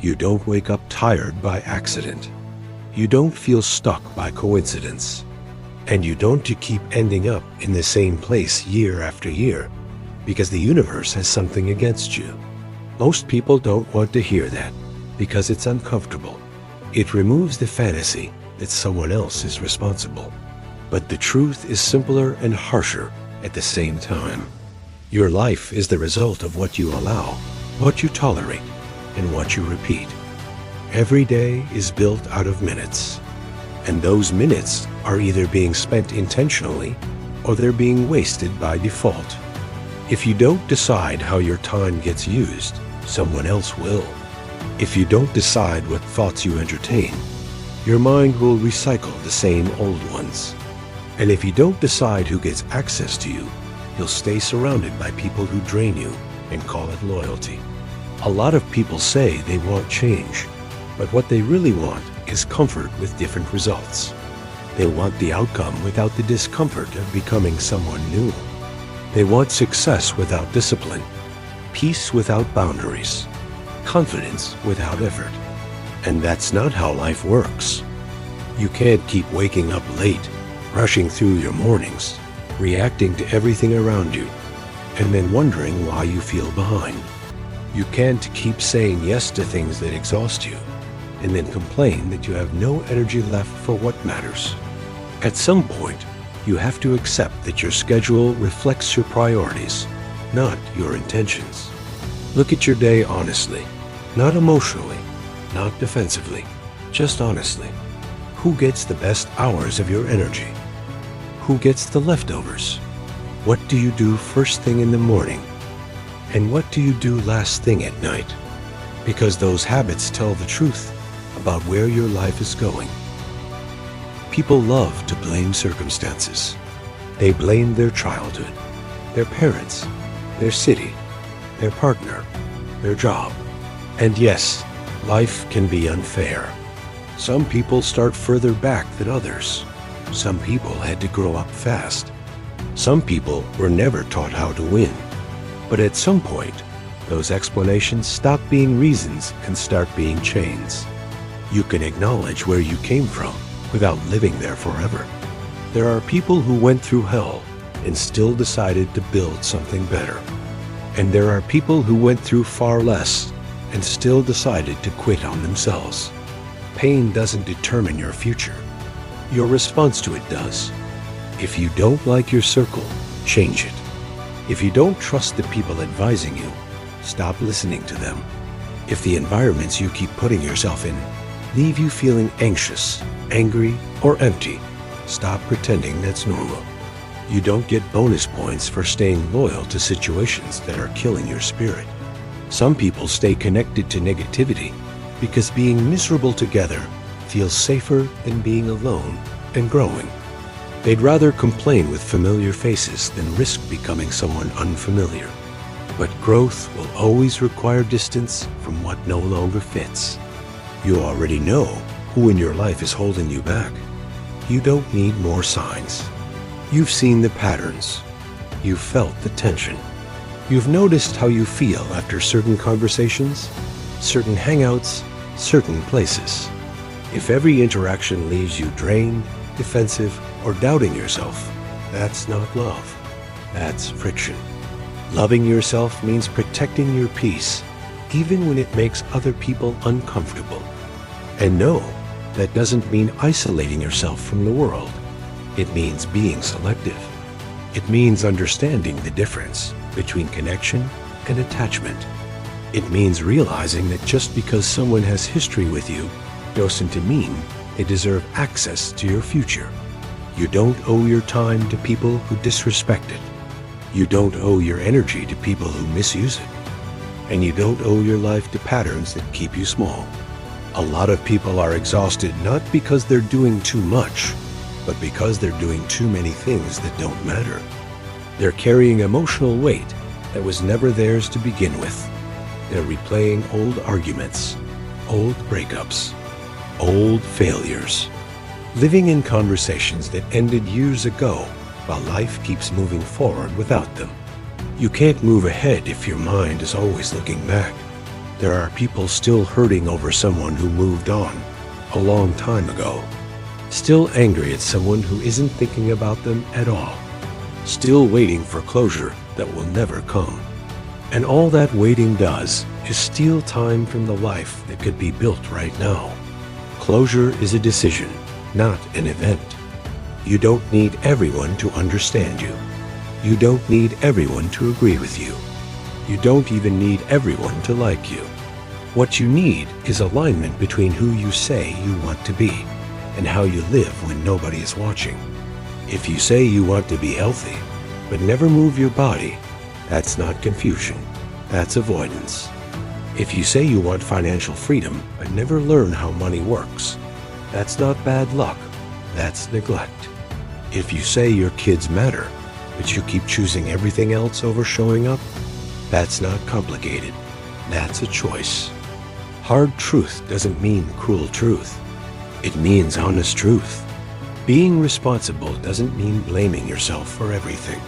You don't wake up tired by accident. You don't feel stuck by coincidence. And you don't keep ending up in the same place year after year because the universe has something against you. Most people don't want to hear that because it's uncomfortable. It removes the fantasy that someone else is responsible. But the truth is simpler and harsher at the same time. Your life is the result of what you allow, what you tolerate, and what you repeat. Every day is built out of minutes, and those minutes are either being spent intentionally or they're being wasted by default. If you don't decide how your time gets used, someone else will. If you don't decide what thoughts you entertain, your mind will recycle the same old ones. And if you don't decide who gets access to you, you'll stay surrounded by people who drain you and call it loyalty. A lot of people say they want change, but what they really want is comfort with different results. They want the outcome without the discomfort of becoming someone new. They want success without discipline, peace without boundaries, confidence without effort. And that's not how life works. You can't keep waking up late, rushing through your mornings, reacting to everything around you, and then wondering why you feel behind. You can't keep saying yes to things that exhaust you, and then complain that you have no energy left for what matters. At some point, you have to accept that your schedule reflects your priorities, not your intentions. Look at your day honestly, not emotionally, not defensively, just honestly. Who gets the best hours of your energy? Who gets the leftovers? What do you do first thing in the morning? And what do you do last thing at night? Because those habits tell the truth about where your life is going. People love to blame circumstances. They blame their childhood, their parents, their city, their partner, their job. And yes, life can be unfair. Some people start further back than others. Some people had to grow up fast. Some people were never taught how to win. But at some point, those explanations stop being reasons and start being chains. You can acknowledge where you came from without living there forever. There are people who went through hell and still decided to build something better. And there are people who went through far less and still decided to quit on themselves. Pain doesn't determine your future. Your response to it does. If you don't like your circle, change it. If you don't trust the people advising you, stop listening to them. If the environments you keep putting yourself in leave you feeling anxious, angry, or empty, stop pretending that's normal. You don't get bonus points for staying loyal to situations that are killing your spirit. Some people stay connected to negativity because being miserable together feels safer than being alone and growing. They'd rather complain with familiar faces than risk becoming someone unfamiliar. But growth will always require distance from what no longer fits. You already know who in your life is holding you back. You don't need more signs. You've seen the patterns. You've felt the tension. You've noticed how you feel after certain conversations, certain hangouts, certain places. If every interaction leaves you drained, defensive, or doubting yourself, that's not love. That's friction. Loving yourself means protecting your peace, even when it makes other people uncomfortable. And no, that doesn't mean isolating yourself from the world. It means being selective. It means understanding the difference between connection and attachment. It means realizing that just because someone has history with you doesn't mean they deserve access to your future. You don't owe your time to people who disrespect it. You don't owe your energy to people who misuse it. And you don't owe your life to patterns that keep you small. A lot of people are exhausted not because they're doing too much, but because they're doing too many things that don't matter. They're carrying emotional weight that was never theirs to begin with. They're replaying old arguments, old breakups, old failures, living in conversations that ended years ago while life keeps moving forward without them. You can't move ahead if your mind is always looking back. There are people still hurting over someone who moved on a long time ago. Still angry at someone who isn't thinking about them at all. Still waiting for closure that will never come. And all that waiting does is steal time from the life that could be built right now. Closure is a decision, not an event. You don't need everyone to understand you. You don't need everyone to agree with you. You don't even need everyone to like you. What you need is alignment between who you say you want to be and how you live when nobody is watching. If you say you want to be healthy, but never move your body, that's not confusion, that's avoidance. If you say you want financial freedom, but never learn how money works, that's not bad luck, that's neglect. If you say your kids matter, but you keep choosing everything else over showing up, that's not complicated, that's a choice. Hard truth doesn't mean cruel truth. It means honest truth. Being responsible doesn't mean blaming yourself for everything.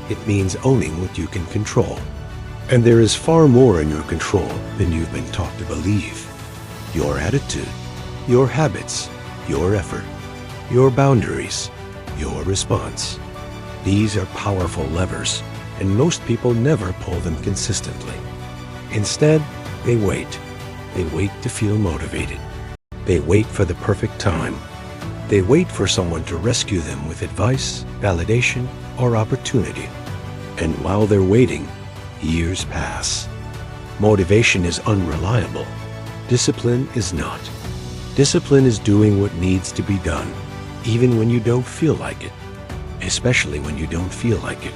It means owning what you can control. And there is far more in your control than you've been taught to believe. Your attitude, your habits, your effort, your boundaries, your response. These are powerful levers, and most people never pull them consistently. Instead, they wait. They wait to feel motivated. They wait for the perfect time. They wait for someone to rescue them with advice, validation, or opportunity. And while they're waiting, years pass. Motivation is unreliable. Discipline is not. Discipline is doing what needs to be done, even when you don't feel like it, especially when you don't feel like it,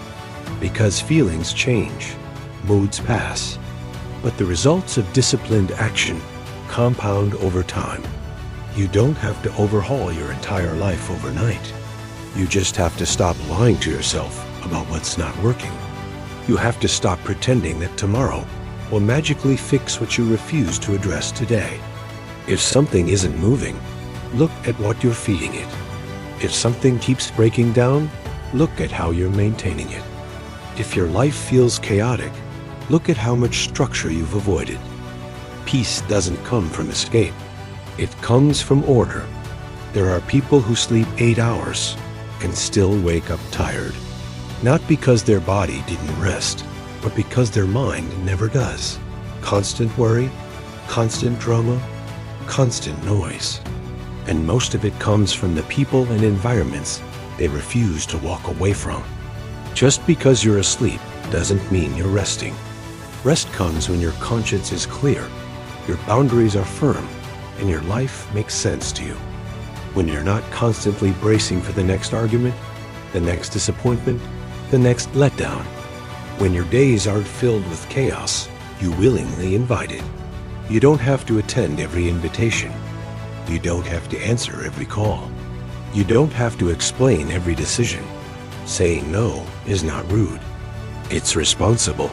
because feelings change, moods pass, but the results of disciplined action compound over time. You don't have to overhaul your entire life overnight. You just have to stop lying to yourself about what's not working. You have to stop pretending that tomorrow will magically fix what you refuse to address today. If something isn't moving, look at what you're feeding it. If something keeps breaking down, look at how you're maintaining it. If your life feels chaotic, look at how much structure you've avoided. Peace doesn't come from escape. It comes from order. There are people who sleep 8 hours and still wake up tired. Not because their body didn't rest, but because their mind never does. Constant worry, constant drama, constant noise. And most of it comes from the people and environments they refuse to walk away from. Just because you're asleep doesn't mean you're resting. Rest comes when your conscience is clear, your boundaries are firm, and your life makes sense to you. When you're not constantly bracing for the next argument, the next disappointment, the next letdown. When your days aren't filled with chaos, you willingly invite it. You don't have to attend every invitation. You don't have to answer every call. You don't have to explain every decision. Saying no is not rude. It's responsible.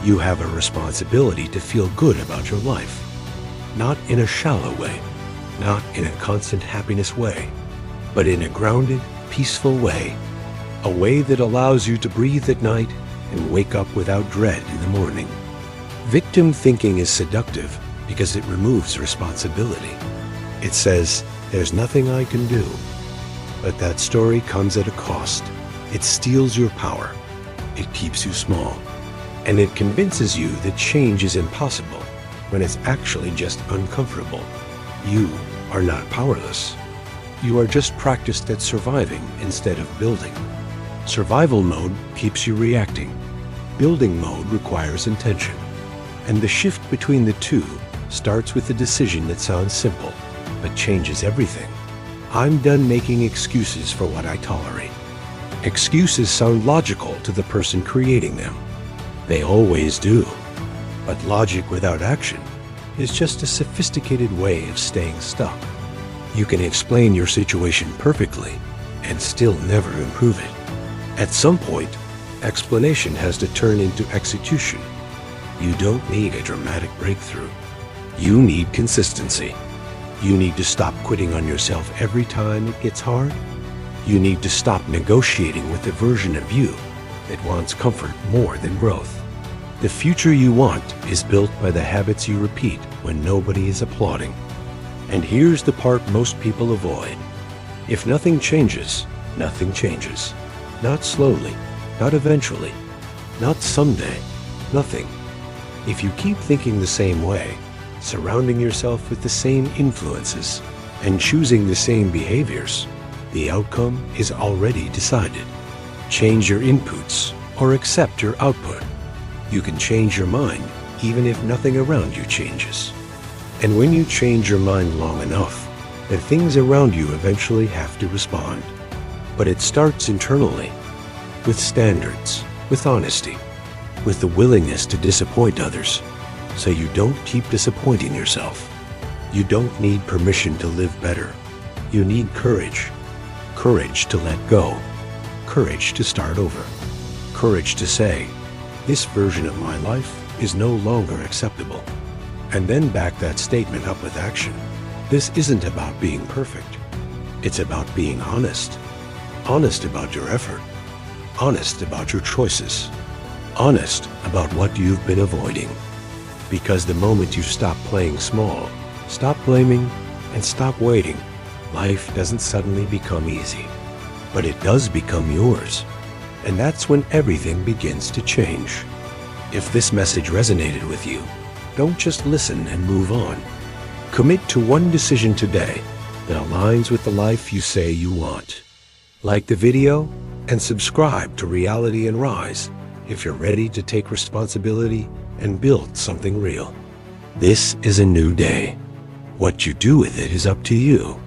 You have a responsibility to feel good about your life. Not in a shallow way, not in a constant happiness way, but in a grounded, peaceful way. A way that allows you to breathe at night and wake up without dread in the morning. Victim thinking is seductive because it removes responsibility. It says, there's nothing I can do. But that story comes at a cost. It steals your power. It keeps you small. And it convinces you that change is impossible when it's actually just uncomfortable. You are not powerless. You are just practiced at surviving instead of building. Survival mode keeps you reacting. Building mode requires intention. And the shift between the two starts with a decision that sounds simple, but changes everything. I'm done making excuses for what I tolerate. Excuses sound logical to the person creating them. They always do. But logic without action is just a sophisticated way of staying stuck. You can explain your situation perfectly and still never improve it. At some point, explanation has to turn into execution. You don't need a dramatic breakthrough. You need consistency. You need to stop quitting on yourself every time it gets hard. You need to stop negotiating with the version of you that wants comfort more than growth. The future you want is built by the habits you repeat when nobody is applauding. And here's the part most people avoid. If nothing changes, nothing changes. Not slowly, not eventually, not someday, nothing. If you keep thinking the same way, surrounding yourself with the same influences, and choosing the same behaviors, the outcome is already decided. Change your inputs or accept your output. You can change your mind even if nothing around you changes. And when you change your mind long enough, the things around you eventually have to respond. But it starts internally, with standards, with honesty, with the willingness to disappoint others, so you don't keep disappointing yourself. You don't need permission to live better. You need courage. Courage to let go. Courage to start over. Courage to say, this version of my life is no longer acceptable. And then back that statement up with action. This isn't about being perfect. It's about being honest. Honest about your effort. Honest about your choices. Honest about what you've been avoiding. Because the moment you stop playing small, stop blaming, and stop waiting, life doesn't suddenly become easy. But it does become yours. And that's when everything begins to change. If this message resonated with you, don't just listen and move on. Commit to one decision today that aligns with the life you say you want. Like the video and subscribe to Reality and Rise if you're ready to take responsibility and build something real. This is a new day. What you do with it is up to you.